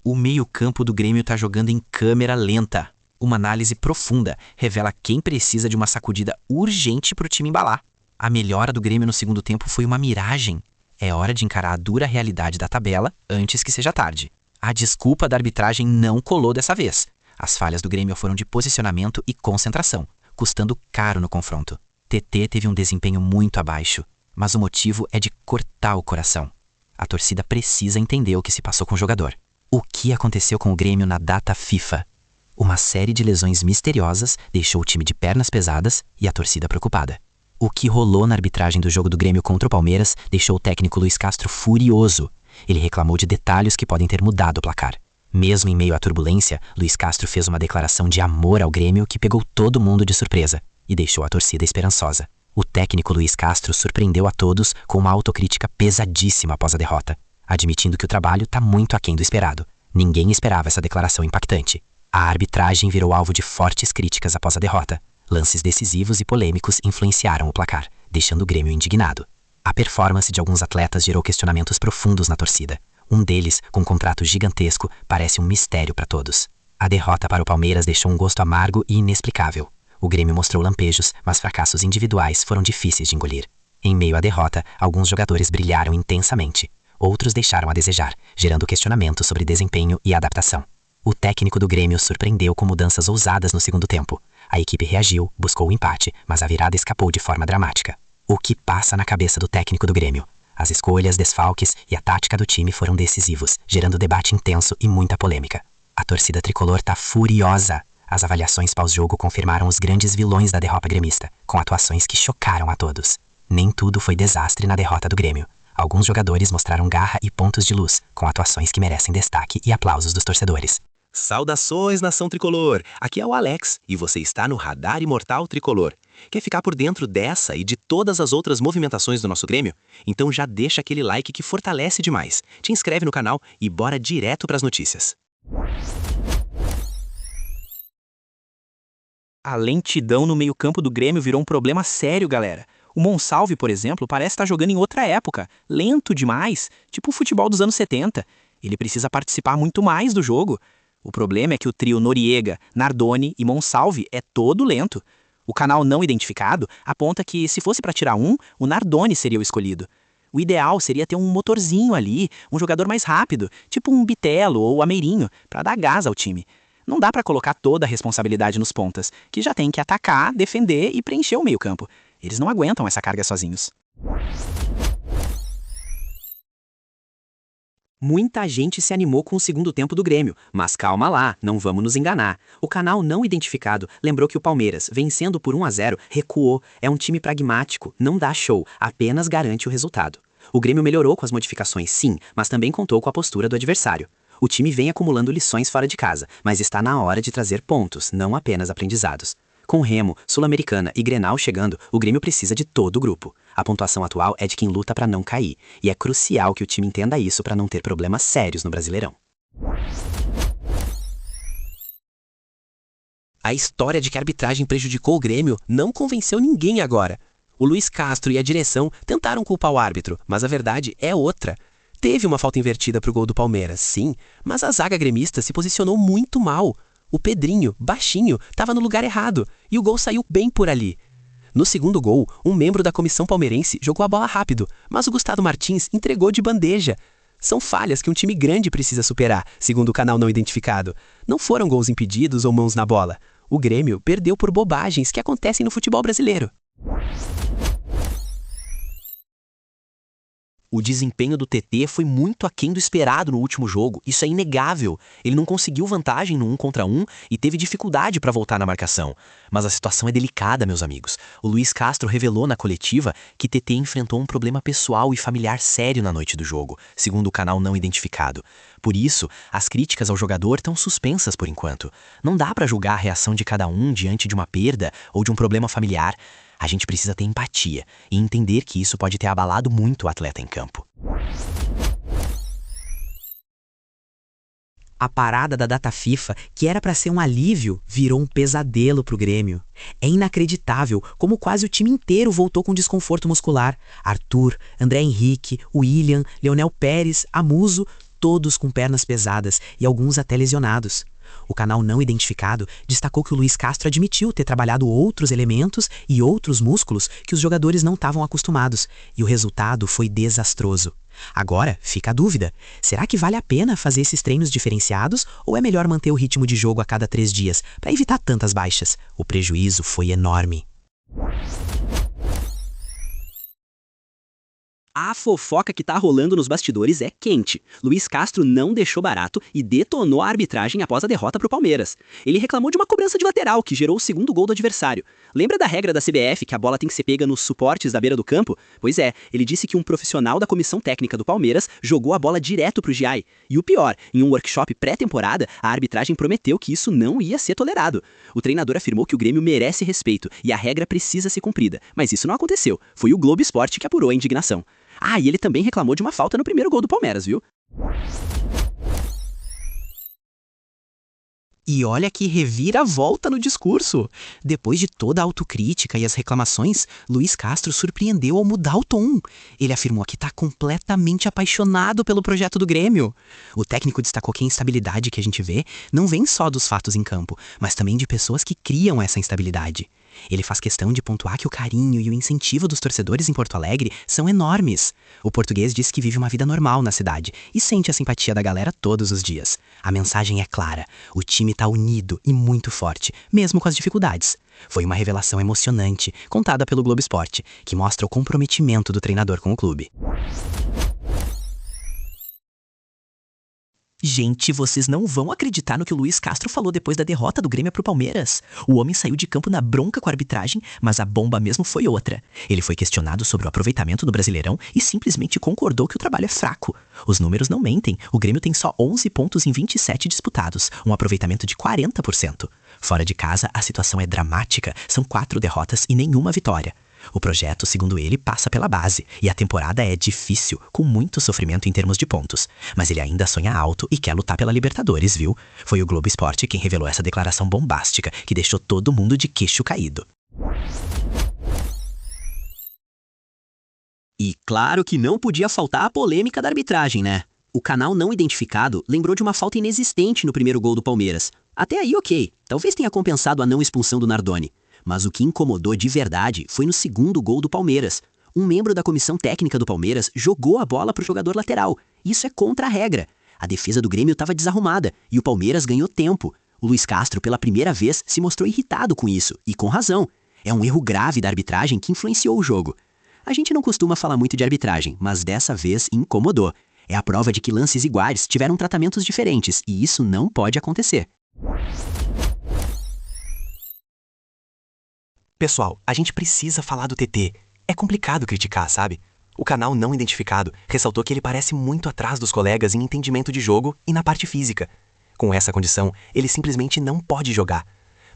O meio-campo do Grêmio tá jogando em câmera lenta. Uma análise profunda revela quem precisa de uma sacudida urgente pro time embalar. A melhora do Grêmio no segundo tempo foi uma miragem. É hora de encarar a dura realidade da tabela antes que seja tarde. A desculpa da arbitragem não colou dessa vez. As falhas do Grêmio foram de posicionamento e concentração, custando caro no confronto. TT teve um desempenho muito abaixo, mas o motivo é de cortar o coração. A torcida precisa entender o que se passou com o jogador. O que aconteceu com o Grêmio na data FIFA? Uma série de lesões misteriosas deixou o time de pernas pesadas e a torcida preocupada. O que rolou na arbitragem do jogo do Grêmio contra o Palmeiras deixou o técnico Luiz Castro furioso. Ele reclamou de detalhes que podem ter mudado o placar. Mesmo em meio à turbulência, Luiz Castro fez uma declaração de amor ao Grêmio que pegou todo mundo de surpresa e deixou a torcida esperançosa. O técnico Luiz Castro surpreendeu a todos com uma autocrítica pesadíssima após a derrota, admitindo que o trabalho está muito aquém do esperado. Ninguém esperava essa declaração impactante. A arbitragem virou alvo de fortes críticas após a derrota. Lances decisivos e polêmicos influenciaram o placar, deixando o Grêmio indignado. A performance de alguns atletas gerou questionamentos profundos na torcida. Um deles, com um contrato gigantesco, parece um mistério para todos. A derrota para o Palmeiras deixou um gosto amargo e inexplicável. O Grêmio mostrou lampejos, mas fracassos individuais foram difíceis de engolir. Em meio à derrota, alguns jogadores brilharam intensamente. Outros deixaram a desejar, gerando questionamentos sobre desempenho e adaptação. O técnico do Grêmio surpreendeu com mudanças ousadas no segundo tempo. A equipe reagiu, buscou o empate, mas a virada escapou de forma dramática. O que passa na cabeça do técnico do Grêmio? As escolhas, desfalques e a tática do time foram decisivos, gerando debate intenso e muita polêmica. A torcida tricolor tá furiosa. As avaliações pós-jogo confirmaram os grandes vilões da derrota gremista, com atuações que chocaram a todos. Nem tudo foi desastre na derrota do Grêmio. Alguns jogadores mostraram garra e pontos de luz, com atuações que merecem destaque e aplausos dos torcedores. Saudações, nação tricolor! Aqui é o Alex e você está no Radar Imortal Tricolor. Quer ficar por dentro dessa e de todas as outras movimentações do nosso Grêmio? Então já deixa aquele like que fortalece demais. Te inscreve no canal e bora direto para as notícias. A lentidão no meio-campo do Grêmio virou um problema sério, galera. O Monsalve, por exemplo, parece estar jogando em outra época, lento demais, tipo o futebol dos anos 70. Ele precisa participar muito mais do jogo. O problema é que o trio Noriega, Nardoni e Monsalve é todo lento. O canal não identificado aponta que, se fosse para tirar um, o Nardoni seria o escolhido. O ideal seria ter um motorzinho ali, um jogador mais rápido, tipo um Bitelo ou Ameirinho, para dar gás ao time. Não dá para colocar toda a responsabilidade nos pontas, que já tem que atacar, defender e preencher o meio-campo. Eles não aguentam essa carga sozinhos. Muita gente se animou com o segundo tempo do Grêmio, mas calma lá, não vamos nos enganar. O canal não identificado lembrou que o Palmeiras, vencendo por 1-0, recuou. É um time pragmático, não dá show, apenas garante o resultado. O Grêmio melhorou com as modificações, sim, mas também contou com a postura do adversário. O time vem acumulando lições fora de casa, mas está na hora de trazer pontos, não apenas aprendizados. Com Remo, Sul-Americana e Grenal chegando, o Grêmio precisa de todo o grupo. A pontuação atual é de quem luta para não cair, e é crucial que o time entenda isso para não ter problemas sérios no Brasileirão. A história de que a arbitragem prejudicou o Grêmio não convenceu ninguém agora. O Luiz Castro e a direção tentaram culpar o árbitro, mas a verdade é outra. Teve uma falta invertida para o gol do Palmeiras, sim, mas a zaga gremista se posicionou muito mal. O Pedrinho, baixinho, estava no lugar errado, e o gol saiu bem por ali. No segundo gol, um membro da comissão palmeirense jogou a bola rápido, mas o Gustavo Martins entregou de bandeja. São falhas que um time grande precisa superar, segundo o canal não identificado. Não foram gols impedidos ou mãos na bola. O Grêmio perdeu por bobagens que acontecem no futebol brasileiro. O desempenho do TT foi muito aquém do esperado no último jogo, isso é inegável. Ele não conseguiu vantagem no 1 contra 1 e teve dificuldade para voltar na marcação. Mas a situação é delicada, meus amigos. O Luiz Castro revelou na coletiva que TT enfrentou um problema pessoal e familiar sério na noite do jogo, segundo o canal não identificado. Por isso, as críticas ao jogador estão suspensas por enquanto. Não dá para julgar a reação de cada um diante de uma perda ou de um problema familiar. A gente precisa ter empatia e entender que isso pode ter abalado muito o atleta em campo. A parada da data FIFA, que era para ser um alívio, virou um pesadelo pro Grêmio. É inacreditável como quase o time inteiro voltou com desconforto muscular. Arthur, André Henrique, William, Leonel Pérez, Amuso, todos com pernas pesadas e alguns até lesionados. O canal não identificado destacou que o Luiz Castro admitiu ter trabalhado outros elementos e outros músculos que os jogadores não estavam acostumados, e o resultado foi desastroso. Agora, fica a dúvida, será que vale a pena fazer esses treinos diferenciados ou é melhor manter o ritmo de jogo a cada 3 dias, para evitar tantas baixas? O prejuízo foi enorme. A fofoca que tá rolando nos bastidores é quente. Luiz Castro não deixou barato e detonou a arbitragem após a derrota pro Palmeiras. Ele reclamou de uma cobrança de lateral que gerou o segundo gol do adversário. Lembra da regra da CBF que a bola tem que ser pega nos suportes da beira do campo? Pois é, ele disse que um profissional da comissão técnica do Palmeiras jogou a bola direto pro Giai. E o pior, em um workshop pré-temporada, a arbitragem prometeu que isso não ia ser tolerado. O treinador afirmou que o Grêmio merece respeito e a regra precisa ser cumprida. Mas isso não aconteceu. Foi o Globo Esporte que apurou a indignação. Ah, e ele também reclamou de uma falta no primeiro gol do Palmeiras, viu? E olha que reviravolta no discurso. Depois de toda a autocrítica e as reclamações, Luiz Castro surpreendeu ao mudar o tom. Ele afirmou que está completamente apaixonado pelo projeto do Grêmio. O técnico destacou que a instabilidade que a gente vê não vem só dos fatos em campo, mas também de pessoas que criam essa instabilidade. Ele faz questão de pontuar que o carinho e o incentivo dos torcedores em Porto Alegre são enormes. O português diz que vive uma vida normal na cidade e sente a simpatia da galera todos os dias. A mensagem é clara, o time está unido e muito forte, mesmo com as dificuldades. Foi uma revelação emocionante, contada pelo Globo Esporte, que mostra o comprometimento do treinador com o clube. Gente, vocês não vão acreditar no que o Luiz Castro falou depois da derrota do Grêmio pro Palmeiras. O homem saiu de campo na bronca com a arbitragem, mas a bomba mesmo foi outra. Ele foi questionado sobre o aproveitamento do Brasileirão e simplesmente concordou que o trabalho é fraco. Os números não mentem, o Grêmio tem só 11 pontos em 27 disputados, um aproveitamento de 40%. Fora de casa, a situação é dramática, são 4 derrotas e nenhuma vitória. O projeto, segundo ele, passa pela base, e a temporada é difícil, com muito sofrimento em termos de pontos. Mas ele ainda sonha alto e quer lutar pela Libertadores, viu? Foi o Globo Esporte quem revelou essa declaração bombástica, que deixou todo mundo de queixo caído. E claro que não podia faltar a polêmica da arbitragem, né? O canal não identificado lembrou de uma falta inexistente no primeiro gol do Palmeiras. Até aí, ok, talvez tenha compensado a não expulsão do Nardoni. Mas o que incomodou de verdade foi no segundo gol do Palmeiras. Um membro da comissão técnica do Palmeiras jogou a bola para o jogador lateral. Isso é contra a regra. A defesa do Grêmio estava desarrumada e o Palmeiras ganhou tempo. O Luiz Castro, pela primeira vez, se mostrou irritado com isso, e com razão. É um erro grave da arbitragem que influenciou o jogo. A gente não costuma falar muito de arbitragem, mas dessa vez incomodou. É a prova de que lances iguais tiveram tratamentos diferentes, e isso não pode acontecer. Pessoal, a gente precisa falar do TT. É complicado criticar, sabe? O canal não identificado ressaltou que ele parece muito atrás dos colegas em entendimento de jogo e na parte física. Com essa condição, ele simplesmente não pode jogar.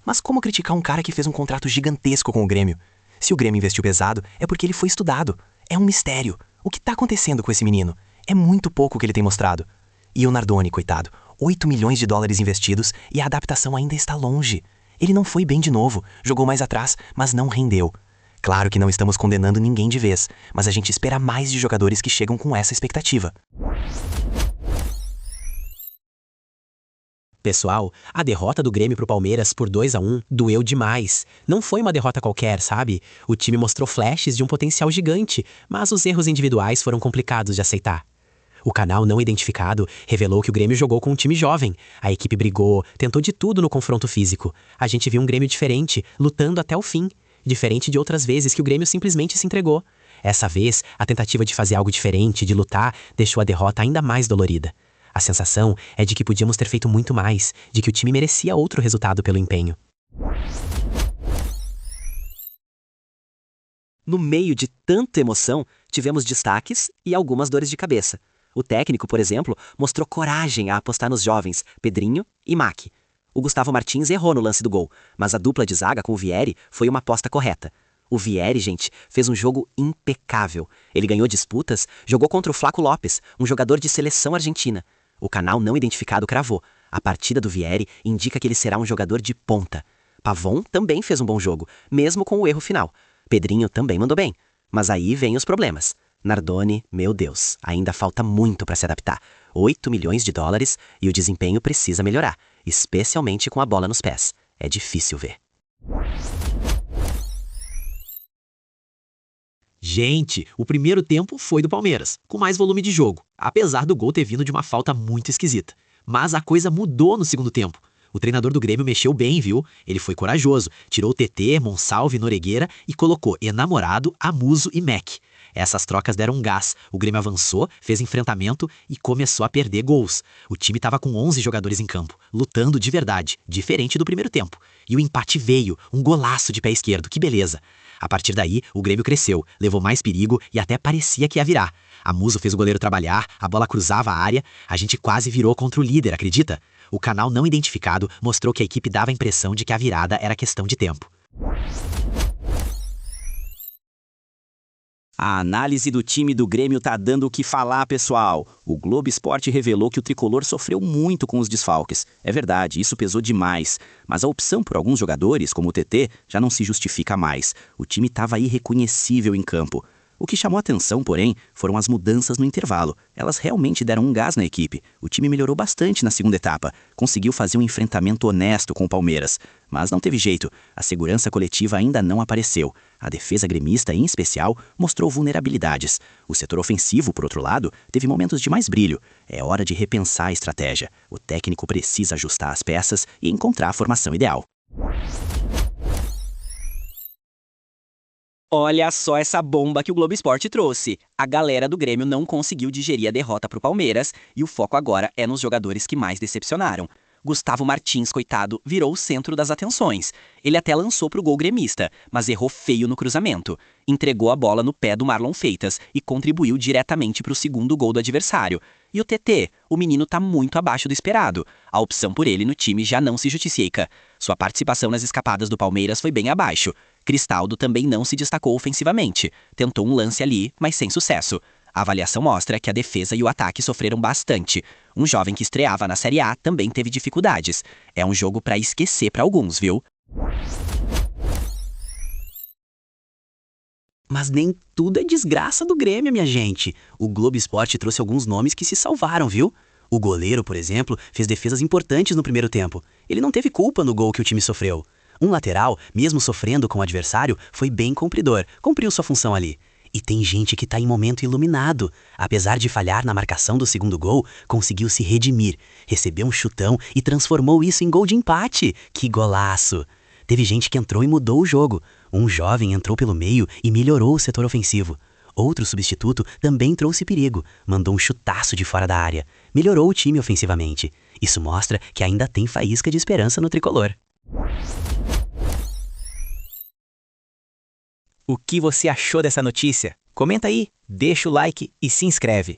Mas como criticar um cara que fez um contrato gigantesco com o Grêmio? Se o Grêmio investiu pesado, é porque ele foi estudado. É um mistério. O que tá acontecendo com esse menino? É muito pouco o que ele tem mostrado. E o Nardoni, coitado, 8 milhões de dólares investidos e a adaptação ainda está longe. Ele não foi bem de novo, jogou mais atrás, mas não rendeu. Claro que não estamos condenando ninguém de vez, mas a gente espera mais de jogadores que chegam com essa expectativa. Pessoal, a derrota do Grêmio pro Palmeiras por 2-1 doeu demais. Não foi uma derrota qualquer, sabe? O time mostrou flashes de um potencial gigante, mas os erros individuais foram complicados de aceitar. O canal não identificado revelou que o Grêmio jogou com um time jovem. A equipe brigou, tentou de tudo no confronto físico. A gente viu um Grêmio diferente, lutando até o fim. Diferente de outras vezes que o Grêmio simplesmente se entregou. Essa vez, a tentativa de fazer algo diferente, de lutar, deixou a derrota ainda mais dolorida. A sensação é de que podíamos ter feito muito mais, de que o time merecia outro resultado pelo empenho. No meio de tanta emoção, tivemos destaques e algumas dores de cabeça. O técnico, por exemplo, mostrou coragem a apostar nos jovens, Pedrinho e Mack. O Gustavo Martins errou no lance do gol, mas a dupla de zaga com o Vieri foi uma aposta correta. O Vieri, gente, fez um jogo impecável. Ele ganhou disputas, jogou contra o Flaco Lopes, um jogador de seleção argentina. O canal não identificado cravou. A partida do Vieri indica que ele será um jogador de ponta. Pavon também fez um bom jogo, mesmo com o erro final. Pedrinho também mandou bem. Mas aí vem os problemas. Nardoni, meu Deus, ainda falta muito para se adaptar. 8 milhões de dólares e o desempenho precisa melhorar, especialmente com a bola nos pés. É difícil ver. Gente, o primeiro tempo foi do Palmeiras, com mais volume de jogo, apesar do gol ter vindo de uma falta muito esquisita. Mas a coisa mudou no segundo tempo. O treinador do Grêmio mexeu bem, viu? Ele foi corajoso, tirou o TT, Monsalve, Noregueira e colocou Enamorado, Amuso e Mac. Essas trocas deram um gás, o Grêmio avançou, fez enfrentamento e começou a perder gols. O time estava com 11 jogadores em campo, lutando de verdade, diferente do primeiro tempo. E o empate veio, um golaço de pé esquerdo, que beleza. A partir daí, o Grêmio cresceu, levou mais perigo e até parecia que ia virar. Amuso fez o goleiro trabalhar, a bola cruzava a área, a gente quase virou contra o líder, acredita? O canal não identificado mostrou que a equipe dava a impressão de que a virada era questão de tempo. A análise do time do Grêmio tá dando o que falar, pessoal. O Globo Esporte revelou que o tricolor sofreu muito com os desfalques. É verdade, isso pesou demais. Mas a opção por alguns jogadores, como o TT, já não se justifica mais. O time estava irreconhecível em campo. O que chamou atenção, porém, foram as mudanças no intervalo. Elas realmente deram um gás na equipe. O time melhorou bastante na segunda etapa. Conseguiu fazer um enfrentamento honesto com o Palmeiras. Mas não teve jeito. A segurança coletiva ainda não apareceu. A defesa gremista, em especial, mostrou vulnerabilidades. O setor ofensivo, por outro lado, teve momentos de mais brilho. É hora de repensar a estratégia. O técnico precisa ajustar as peças e encontrar a formação ideal. Olha só essa bomba que o Globo Esporte trouxe. A galera do Grêmio não conseguiu digerir a derrota pro Palmeiras e o foco agora é nos jogadores que mais decepcionaram. Gustavo Martins, coitado, virou o centro das atenções. Ele até lançou pro gol gremista, mas errou feio no cruzamento. Entregou a bola no pé do Marlon Feitas e contribuiu diretamente pro segundo gol do adversário. E o TT? O menino tá muito abaixo do esperado. A opção por ele no time já não se justifica. Sua participação nas escapadas do Palmeiras foi bem abaixo. Cristaldo também não se destacou ofensivamente. Tentou um lance ali, mas sem sucesso. A avaliação mostra que a defesa e o ataque sofreram bastante. Um jovem que estreava na Série A também teve dificuldades. É um jogo pra esquecer pra alguns, viu? Mas nem tudo é desgraça do Grêmio, minha gente. O Globo Esporte trouxe alguns nomes que se salvaram, viu? O goleiro, por exemplo, fez defesas importantes no primeiro tempo. Ele não teve culpa no gol que o time sofreu. Um lateral, mesmo sofrendo com o adversário, foi bem cumpridor, cumpriu sua função ali. E tem gente que tá em momento iluminado. Apesar de falhar na marcação do segundo gol, conseguiu se redimir, recebeu um chutão e transformou isso em gol de empate. Que golaço! Teve gente que entrou e mudou o jogo. Um jovem entrou pelo meio e melhorou o setor ofensivo. Outro substituto também trouxe perigo, mandou um chutaço de fora da área. Melhorou o time ofensivamente. Isso mostra que ainda tem faísca de esperança no tricolor. O que você achou dessa notícia? Comenta aí, deixa o like e se inscreve.